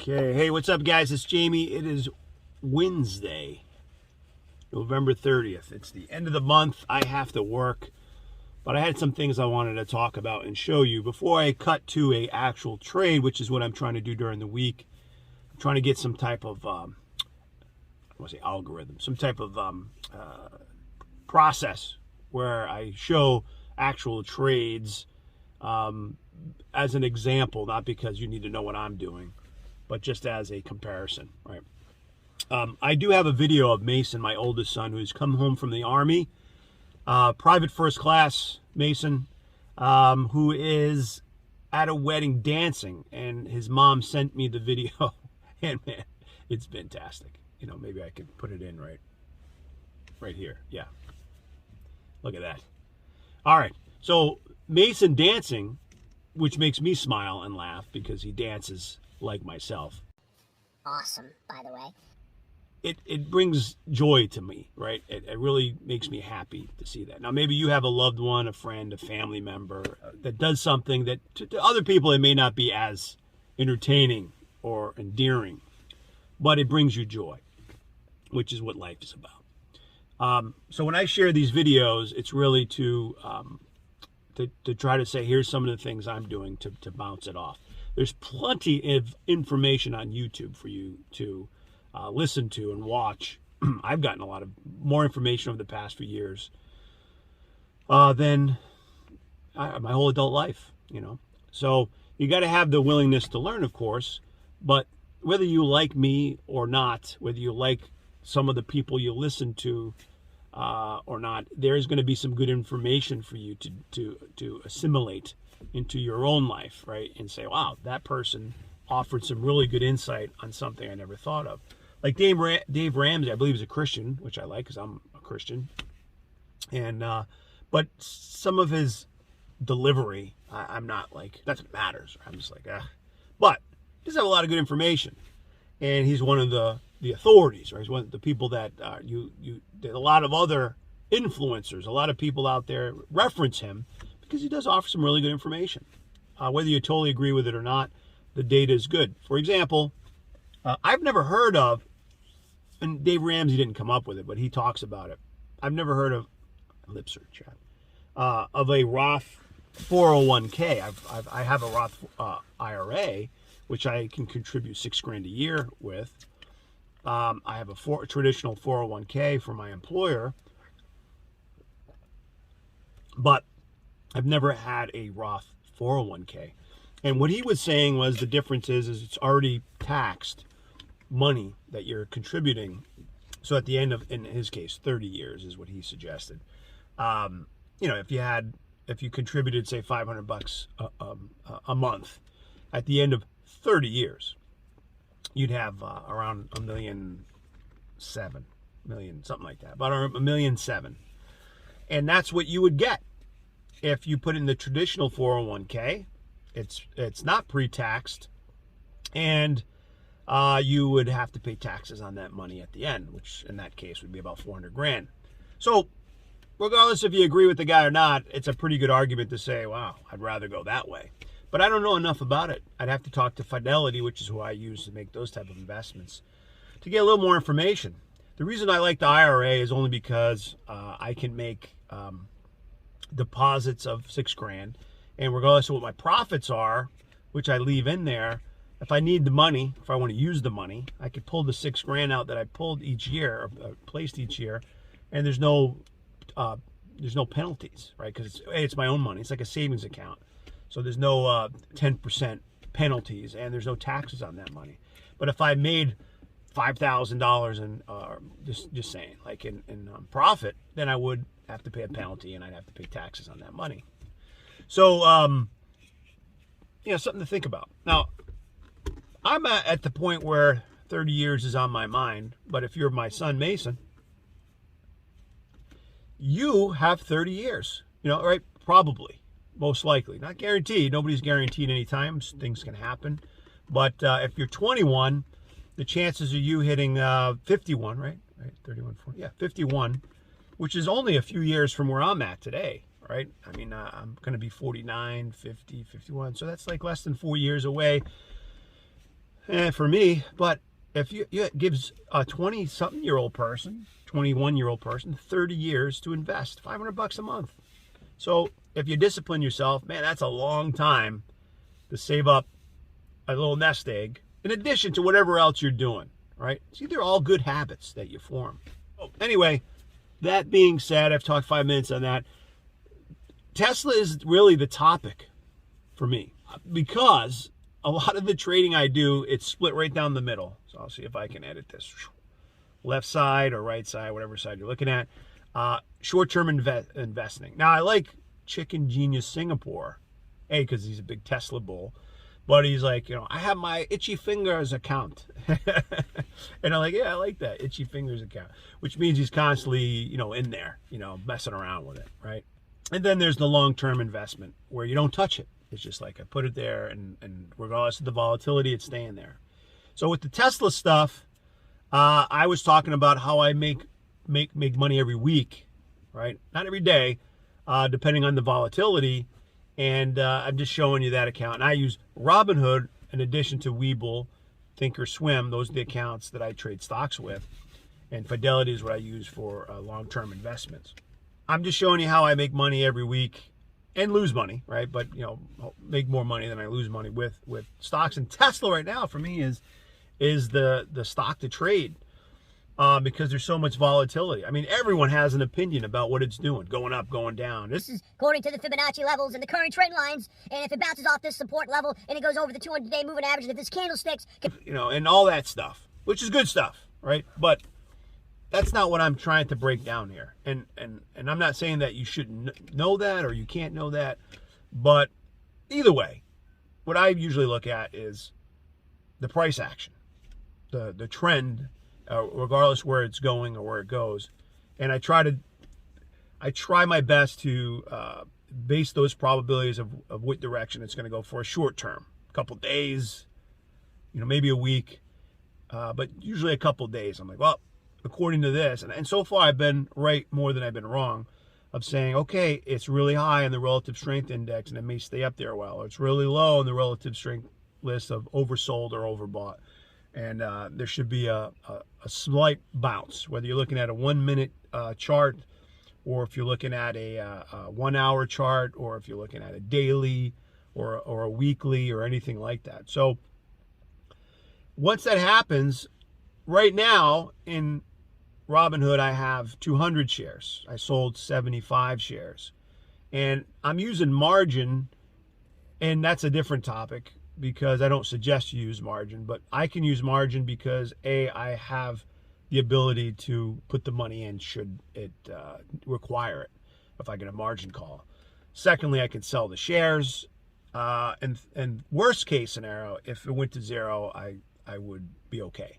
Okay, hey, what's up, guys? It's Jamie. It is Wednesday, November 30th. It's the end of the month. I have to work, but I had some things I wanted to talk about and show you before I cut to a actual trade, which is what I'm trying to do during the week. I'm trying to get some type of, I want to say algorithm, some type of process where I show actual trades as an example, not because you need to know what I'm doing, but just as a comparison, right? I do have a video of Mason, my oldest son, who's come home from the Army, private first class Mason, who is at a wedding dancing, and his mom sent me the video, and man, it's fantastic. You know, maybe I could put it in right here. Yeah, look at that. All right, so Mason dancing, which makes me smile and laugh because he dances like myself. Awesome, by the way. It brings joy to me, right? It really makes me happy to see that. Now, maybe you have a loved one, a friend, a family member that does something that to other people it may not be as entertaining or endearing, but it brings you joy, which is what life is about. So when I share these videos, it's really to try to say, here's some of the things I'm doing to bounce it off. There's plenty of information on YouTube for you to listen to and watch. I've gotten a lot of more information over the past few years than my whole adult life, you know. So you got to have the willingness to learn, of course, but whether you like me or not, whether you like some of the people you listen to or not, there's going to be some good information for you to assimilate into your own life, right? And say, wow, that person offered some really good insight on something I never thought of. Like Dave Ramsey, I believe, is a Christian, which I like because I'm a Christian. And but some of his delivery, I'm not like, that's what matters. I'm just like, But he does have a lot of good information, and he's one of the authorities, right? He's one of the people that a lot of other influencers, a lot of people out there reference him because he does offer some really good information. Whether you totally agree with it or not, the data is good. For example, I've never heard of, and Dave Ramsey didn't come up with it, but he talks about it. I've never heard of, lip search chat, of a Roth 401k. I have a Roth IRA, which I can contribute $6,000 a year with. I have a traditional 401k for my employer, but I've never had a Roth 401k. And what he was saying was the difference is it's already taxed money that you're contributing. So at the end of, in his case, 30 years is what he suggested. You know, if you contributed, say, $500 a month, at the end of 30 years, you'd have around $1.7 million, something like that, about $1.7 million. And that's what you would get if you put in the traditional 401k. It's not pre-taxed, and you would have to pay taxes on that money at the end, which in that case would be about $400,000. So regardless if you agree with the guy or not, it's a pretty good argument to say, wow, I'd rather go that way. But I don't know enough about it. I'd have to talk to Fidelity, which is who I use to make those type of investments, to get a little more information. The reason I like the IRA is only because I can make deposits of $6,000, and regardless of what my profits are, which I leave in there, if I need the money, if I want to use the money, I could pull the $6,000 out that I pulled each year, or placed each year, and there's no penalties, right? Because it's my own money. It's like a savings account, so there's no 10% penalties, and there's no taxes on that money. But if I made $5,000 in, just saying, like in profit, then I would have to pay a penalty, and I'd have to pay taxes on that money. So, you know, something to think about. Now, I'm at the point where 30 years is on my mind, but if you're my son, Mason, you have 30 years, you know, right? Probably, most likely. Not guaranteed. Nobody's guaranteed any time. Things can happen. But if you're 21, the chances of you hitting 51, right? 31, 40, yeah, 51, which is only a few years from where I'm at today, right? I mean, I'm going to be 49, 50, 51. So that's like less than 4 years away. for me. But if you it gives a 20-something-year-old person, 21-year-old person, 30 years to invest, $500 a month. So if you discipline yourself, man, that's a long time to save up a little nest egg in addition to whatever else you're doing, right? See, they're all good habits that you form. Oh, anyway, that being said, I've talked 5 minutes on that. Tesla is really the topic for me because a lot of the trading I do, it's split right down the middle. So I'll see if I can edit this. Left side or right side, whatever side you're looking at. Short-term investing. Now, I like Chicken Genius Singapore, A, because he's a big Tesla bull. But he's like, I have my Itchy Fingers account. And I'm like, yeah, I like that, Itchy Fingers account. Which means he's constantly, in there, messing around with it, right? And then there's the long-term investment where you don't touch it. It's just like I put it there, and regardless of the volatility, it's staying there. So with the Tesla stuff, I was talking about how I make money every week, right? Not every day, depending on the volatility. And I'm just showing you that account. And I use Robinhood in addition to Webull, Thinkorswim. Those are the accounts that I trade stocks with. And Fidelity is what I use for long-term investments. I'm just showing you how I make money every week and lose money, right? But, make more money than I lose money with stocks. And Tesla right now for me is the stock to trade. Because there's so much volatility. I mean, everyone has an opinion about what it's doing, going up, going down. This is according to the Fibonacci levels and the current trend lines, and if it bounces off this support level and it goes over the 200-day moving average, and if this candlesticks... and all that stuff, which is good stuff, right? But that's not what I'm trying to break down here. And I'm not saying that you shouldn't know that or you can't know that, but either way, what I usually look at is the price action, the trend, regardless where it's going or where it goes. And I try my best to base those probabilities of what direction it's going to go for a short term, a couple days, maybe a week, but usually a couple days. I'm like, well, according to this, and so far I've been right more than I've been wrong, of saying, okay, it's really high in the relative strength index and it may stay up there a while, or it's really low in the relative strength list of oversold or overbought. And there should be a slight bounce, whether you're looking at a 1 minute chart, or if you're looking at a 1 hour chart, or if you're looking at a daily or a weekly or anything like that. So once that happens, right now in Robinhood, I have 200 shares. I sold 75 shares. And I'm using margin, and that's a different topic, because I don't suggest you use margin, but I can use margin because I have the ability to put the money in should it require it, if I get a margin call. Secondly, I can sell the shares, and worst case scenario, if it went to zero, I would be okay.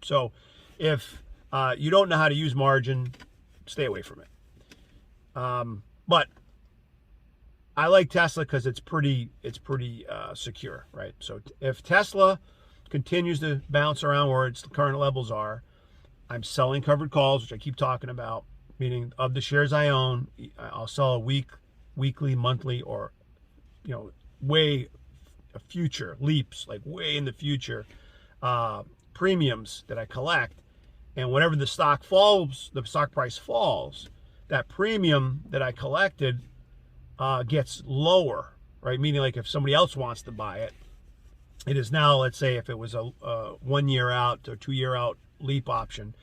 So if you don't know how to use margin, stay away from it. But I like Tesla because it's pretty secure, right? So if Tesla continues to bounce around where its current levels are, I'm selling covered calls, which I keep talking about, meaning of the shares I own, I'll sell a weekly, monthly, or way future leaps, like way in the future, premiums that I collect. And whenever the stock falls, the stock price falls, that premium that I collected gets lower, right? Meaning, like, if somebody else wants to buy it, it is now, let's say if it was a 1 year out or 2 year out leap option,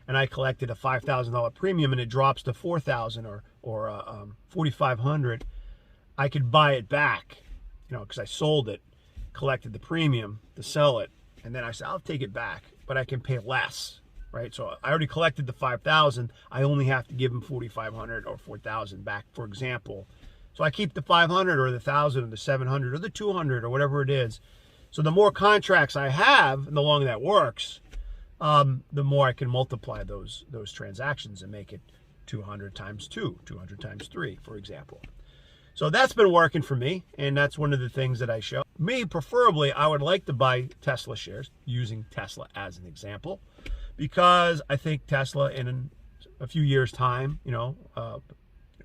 and I collected a $5,000 premium and it drops to $4,000 or $4,500, I could buy it back, because I sold it, collected the premium to sell it, and then I said, I'll take it back, but I can pay less, right? So I already collected the $5,000. I only have to give them $4,500 or $4,000 back, for example. So I keep the 500 or the 1,000 or the 700 or the 200 or whatever it is. So the more contracts I have, and the longer that works, the more I can multiply those transactions and make it 200 times 2, 200 times 3, for example. So that's been working for me, and that's one of the things that I show. Me, preferably, I would like to buy Tesla shares, using Tesla as an example, because I think Tesla in a few years' time,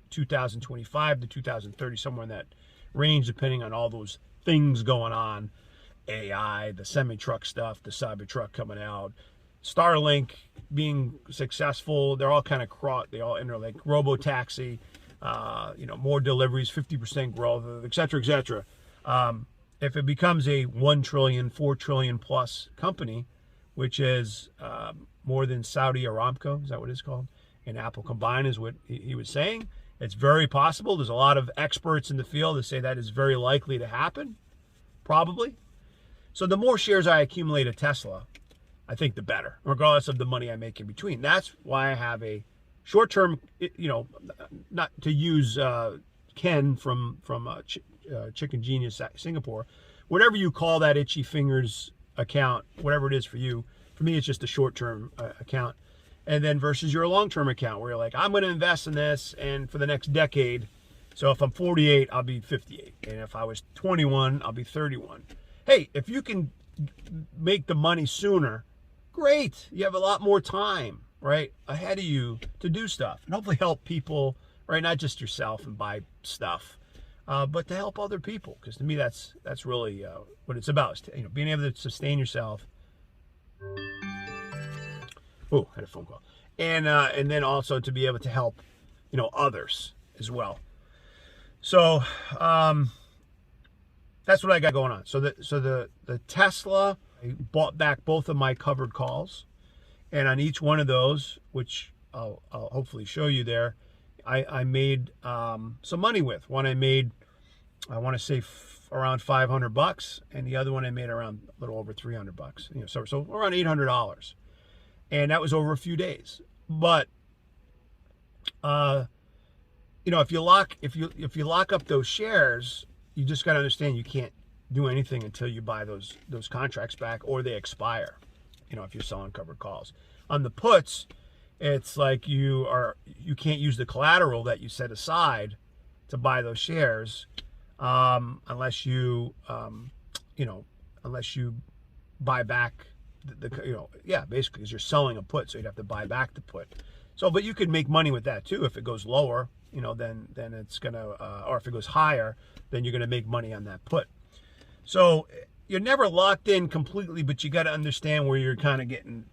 2025 to 2030, somewhere in that range, depending on all those things going on, AI, the semi-truck stuff, the Cybertruck coming out, Starlink being successful. They're all kind of they all interlink. Robotaxi, more deliveries, 50% growth, et cetera, et cetera. If it becomes a 1 trillion, 4 trillion plus company, which is more than Saudi Aramco, is that what it's called? And Apple combined is what he was saying. It's very possible. There's a lot of experts in the field that say that is very likely to happen, probably. So the more shares I accumulate of Tesla, I think the better, regardless of the money I make in between. That's why I have a short-term, not to use Ken from Chicken Genius Singapore, whatever you call that itchy fingers account, whatever it is for you. For me, it's just a short-term account. And then versus your long-term account where you're like, I'm going to invest in this and for the next decade. So if I'm 48, I'll be 58. And if I was 21, I'll be 31. Hey, if you can make the money sooner, great. You have a lot more time, right, ahead of you to do stuff and hopefully help people, right? Not just yourself and buy stuff, but to help other people. Because to me, that's really what it's about. Is being able to sustain yourself. Oh, I had a phone call. And then also to be able to help, others as well. So that's what I got going on. So the Tesla, I bought back both of my covered calls. And on each one of those, which I'll hopefully show you there, I made some money with. One I made, I want to say around $500, and the other one I made around a little over $300. So around $800. And that was over a few days. But if you lock up those shares, you just got to understand you can't do anything until you buy those contracts back or they expire. If you're selling covered calls. On the puts, it's like you can't use the collateral that you set aside to buy those shares unless you buy back basically because you're selling a put, so you'd have to buy back the put. So, but you could make money with that too. If it goes lower, then it's gonna, or if it goes higher, then you're gonna make money on that put. So you're never locked in completely, but you got to understand where you're kind of getting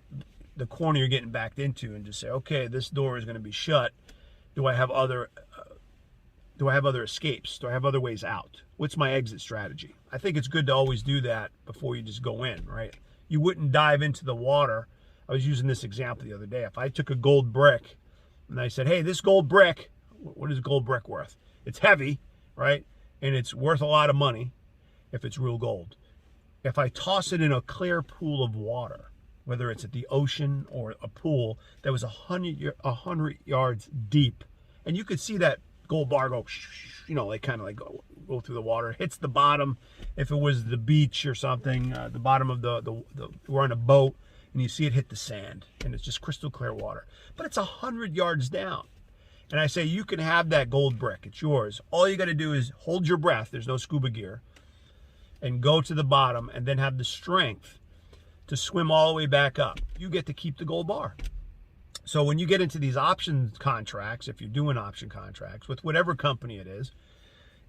the corner you're getting backed into, and just say, okay, this door is going to be shut. Do I have other escapes? Do I have other ways out? What's my exit strategy? I think it's good to always do that before you just go in, right? You wouldn't dive into the water. I was using this example the other day. If I took a gold brick and I said, hey, this gold brick, what is gold brick worth? It's heavy, right? And it's worth a lot of money if it's real gold. If I toss it in a clear pool of water, whether it's at the ocean or a pool that was 100 yards deep, and you could see that gold bar go, go through the water, hits the bottom. If it was the beach or something, the bottom of we're on a boat, and you see it hit the sand, and it's just crystal clear water. But it's 100 yards down. And I say, you can have that gold brick. It's yours. All you got to do is hold your breath. There's no scuba gear. And go to the bottom and then have the strength to swim all the way back up. You get to keep the gold bar. So when you get into these option contracts, if you're doing option contracts with whatever company it is,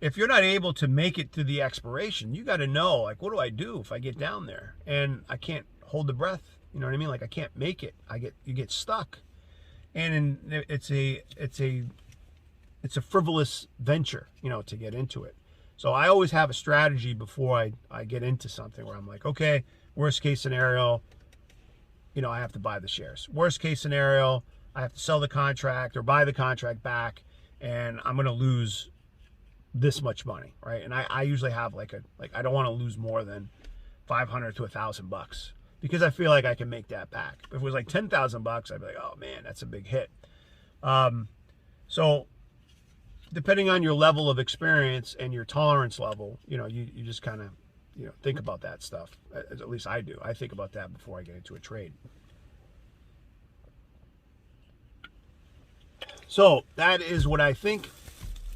if you're not able to make it to the expiration, you got to know, like, what do I do if I get down there and I can't hold the breath? You know what I mean? Like, I can't make it. You get stuck. And it's a frivolous venture, to get into it. So I always have a strategy before I get into something where I'm like, okay, worst case scenario, I have to buy the shares. Worst case scenario, I have to sell the contract or buy the contract back, and I'm going to lose this much money, right? And I usually have I don't want to lose more than $500 to $1,000 because I feel like I can make that back. If it was like $10,000, I'd be like, oh man, that's a big hit. So depending on your level of experience and your tolerance level, you just kind of, think about that stuff. At least I do. I think about that before I get into a trade. So that is what I think.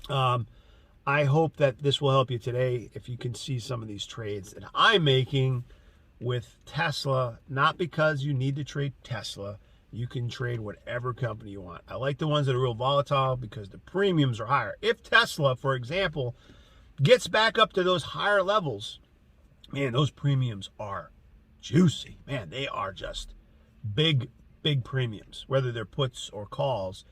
I hope that this will help you today if you can see some of these trades that I'm making with Tesla, not because you need to trade Tesla. You can trade whatever company you want. I like the ones that are real volatile because the premiums are higher. If Tesla, for example, gets back up to those higher levels, man, those premiums are juicy. Man, they are just big premiums, whether they're puts or calls,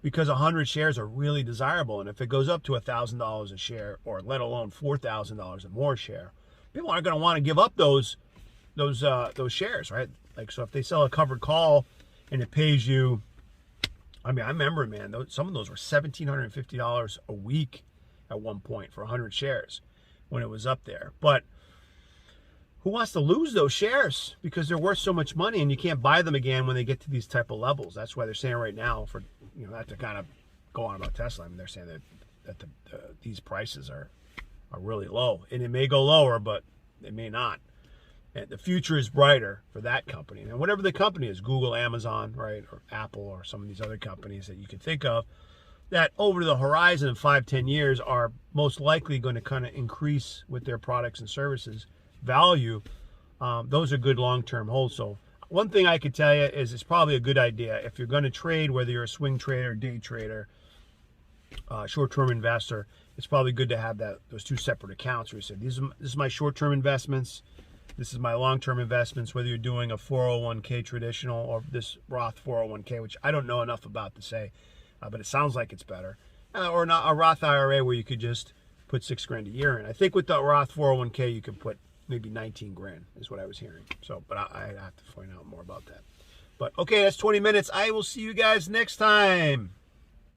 because 100 shares are really desirable. And if it goes up to $1,000 a share, or let alone $4,000 and more share, people aren't going to want to give up those shares, right? Like, so if they sell a covered call and it pays you, I mean, I remember, man, some of those were $1,750 a week at one point for 100 shares when it was up there. But who wants to lose those shares because they're worth so much money and you can't buy them again when they get to these type of levels? That's why they're saying right now, for, you know, not to kind of go on about Tesla, I mean, they're saying that these prices are really low, and it may go lower, but it may not. And the future is brighter for that company. And whatever the company is, Google, Amazon, right, or Apple, or some of these other companies that you can think of, that over the horizon of 5-10 years are most likely going to kind of increase with their products and services value. Those are good long-term holds. So one thing I could tell you is it's probably a good idea if you're going to trade, whether you're a swing trader, day trader, short-term investor, it's probably good to have those two separate accounts where you say, this is my short-term investments, this is my long-term investments, whether you're doing a 401k traditional or this Roth 401k, which I don't know enough about to say, but it sounds like it's better, or not, a Roth IRA where you could just put $6,000 a year in. I think with the Roth 401k you could put maybe 19 grand is what I was hearing. So, but I have to find out more about that. But okay, that's 20 minutes. I will see you guys next time.